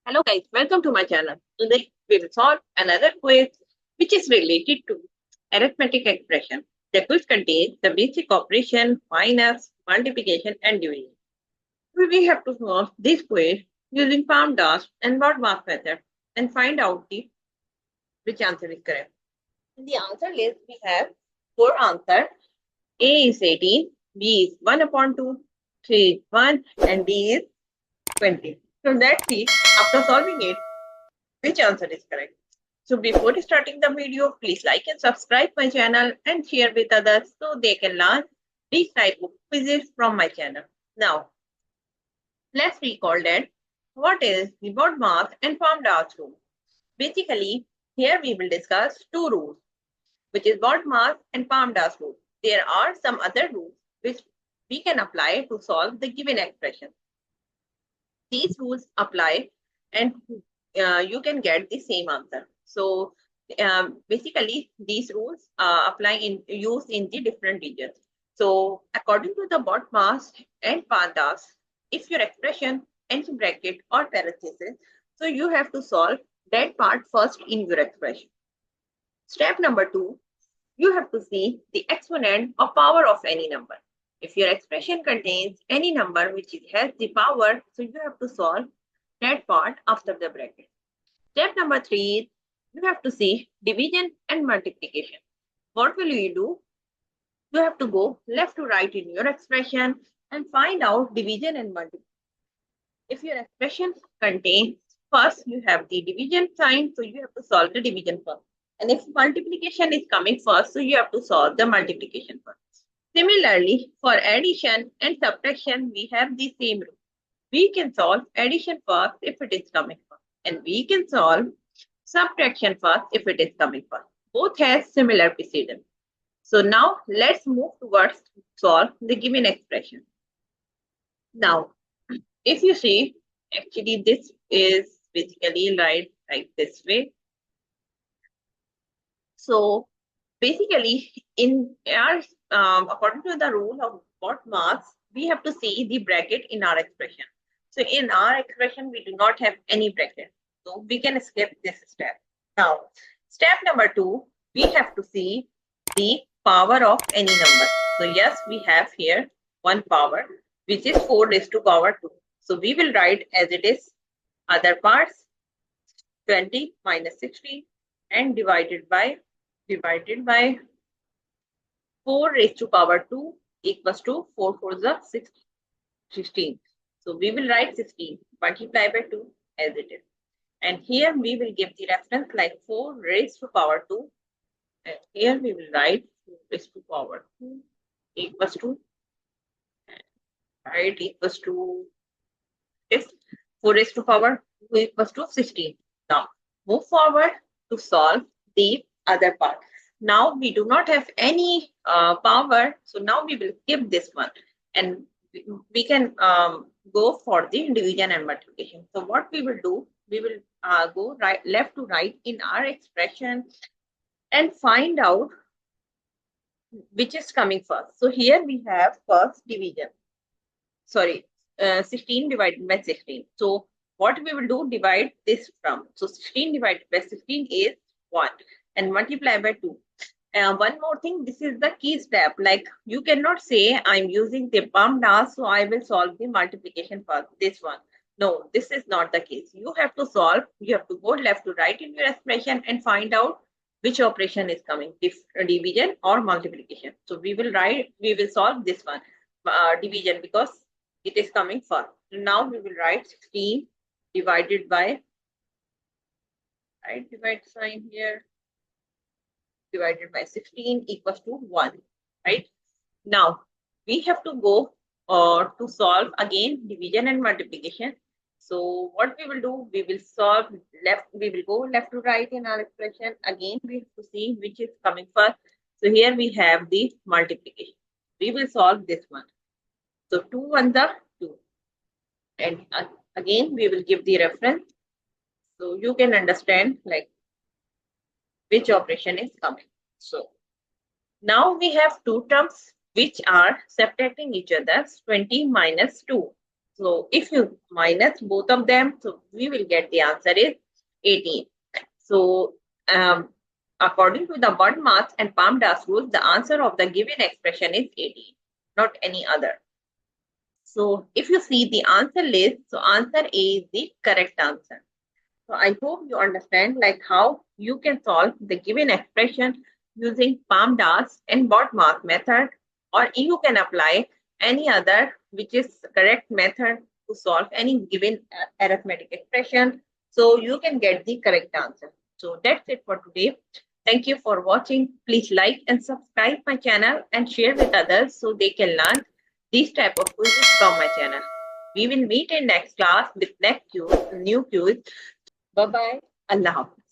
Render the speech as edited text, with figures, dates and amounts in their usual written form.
Hello guys, welcome to my channel. Today we will solve another quiz which is related to arithmetic expression. The quiz contains the basic operation, minus, multiplication and division. We have to solve this quiz using PAMDAS and BODMAS method and find out which answer is correct. In the answer list we have 4 answers. A is 18, B is 1 upon 2, C is 1 and D is 20. So let's see after solving it which answer is correct. So before starting the video, please like and subscribe my channel and share with others so they can learn these type of quizzes from my channel. Now, let's recall that what is the BODMAS and PAMDAS rule. Basically, here we will discuss two rules, which is BODMAS and PAMDAS rule. There are some other rules which we can apply to solve the given expression. These rules apply and you can get the same answer. So basically these rules apply in use in the different regions. So according to the BODMAS and PAMDAS, if your expression ends bracket or parenthesis, so you have to solve that part first in your expression. Step number 2, you have to see the exponent or power of any number. If your expression contains any number which has the power, so you have to solve that part after the bracket. Step number 3 is you have to see division and multiplication. What will you do? You have to go left to right in your expression and find out division and multiplication. If your expression contains first, you have the division sign, so you have to solve the division first. And if multiplication is coming first, so you have to solve the multiplication first. Similarly, for addition and subtraction, we have the same rule. We can solve addition first if it is coming first, and we can solve subtraction first if it is coming first. Both have similar precedence. So now let's move towards solve the given expression. Now, if you see, actually this is basically right like this way. So basically in our according to the rule of BODMAS, we have to see the bracket in our expression. So in our expression, we do not have any bracket. So we can skip this step. Now, step number 2, we have to see the power of any number. So yes, we have here one power, which is 4 raised to power 2. So we will write as it is other parts 20 minus 16 and divided by 4 raised to power 2 equals to 4 4 is 16. So we will write 16 multiplied by 2 as it is. And here we will give the reference like 4 raised to power 2. And here we will write 4 raised to power 2 equals to, right, equals to, if 4 raised to power 2 equals to 16. Now move forward to solve the other part. Now we do not have any power, so now we will skip this one and we can go for the division and multiplication. So what we will do, we will go left to right in our expression and find out which is coming first. So here we have first division, 16 divided by 16. So what we will do, divide this from, so 16 divided by 16 is 1 and multiply by 2. One more thing, this is the key step. Like you cannot say I'm using the PAMDAS, so I will solve the multiplication first, this one. No, this is not the case. You have to solve, you have to go left to right in your expression and find out which operation is coming, division or multiplication. So we will solve this one, division, because it is coming first. Now we will write 16 divided by, right, divide sign here, divided by 16 equals to 1, right? Now we have to go to solve again division and multiplication. So what we will do, we will solve left, we will go left to right in our expression. Again, we have to see which is coming first. So here we have the multiplication. We will solve this one. So 2 1 the 2. And again, we will give the reference. So you can understand like which operation is coming. So now we have two terms which are subtracting each other, 20 minus 2. So if you minus both of them, so we will get the answer is 18. So according to the bud mass and PAMDAS rules, the answer of the given expression is 18, not any other. So if you see the answer list, so answer A is the correct answer. So I hope you understand like how you can solve the given expression using PAMDAS and BODMAS method, or you can apply any other which is correct method to solve any given arithmetic expression. So you can get the correct answer. So that's it for today. Thank you for watching. Please like and subscribe my channel and share with others so they can learn these type of quizzes from my channel. We will meet in next class with next new quiz. Bye bye. Allah Hafiz.